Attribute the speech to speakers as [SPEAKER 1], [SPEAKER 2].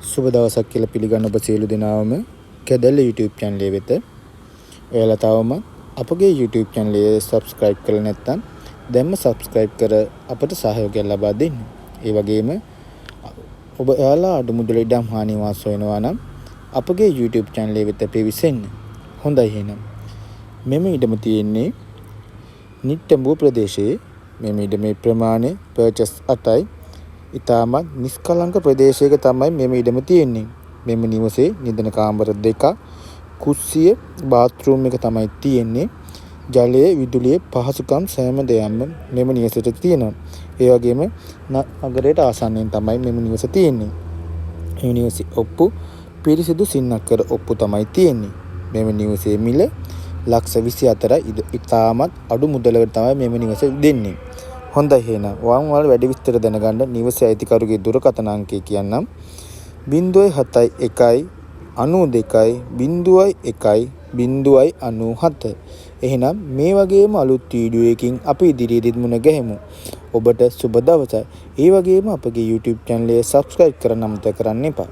[SPEAKER 1] සුබ දවසක් කියලා පිළිගන්න ඔබ සියලු දෙනාම කැදැල්ල YouTube channel එක වෙත. ඔයාලා තවම අපගේ YouTube channel එක subscribe කරලා නැත්නම් දැන්ම subscribe කර අපට සහයෝගය ලබා දෙන්න. ඒ වගේම ඔබ ඔයාලා අඩුමුදල ඉඩම් හානි වාස වෙනවා නම් අපගේ YouTube channel එක වෙත පිවිසෙන්න. හොඳයි එහෙනම්. මෙම ඉඩම තියෙන්නේ නිට්ටඹුව ප්‍රදේශයේ. මෙම ඉඩමේ ප්‍රමාණය purchase 8යි. ඉතාමත් නිස්කලංක ප්‍රදේශයක තමයි මෙම ඉඩම තියෙන්නේ. මෙම නිවසේ නිදන කාමර 2ක්, කුස්සිය, බාත්රූම් එක තමයි තියෙන්නේ. ජලය, විදුලිය, පහසුකම් සෑම දෙයක්ම මෙම නිවසේට තියෙනවා. ඒ වගේම නගරයට ආසන්නයෙන් තමයි මෙම නිවස තියෙන්නේ. මේ නිවසේ ඔප්පු පිරිසිදු සින්නක්කර ඔප්පු තමයි තියෙන්නේ. මෙම නිවසේ මිල ලක්ෂ 24යි. ඉතාමත් අඩු මුදලකට තමයි මෙම නිවස දෙන්නේ. හොඳයි එහෙනම් වල් වැඩි විස්තර දැනගන්න නිවසේ අයිතිකරුගේ දුරකථන අංකය කියන්නම් 071 92 01 097. එහෙනම් මේ වගේම අලුත් වීඩියෝ එකකින් අපි ඉදිරියේදීත් මුණ ගැහෙමු. ඔබට සුබ දවසක්. ඒ වගේම අපගේ YouTube channel එක subscribe කරන්න අමතක කරන්න එපා.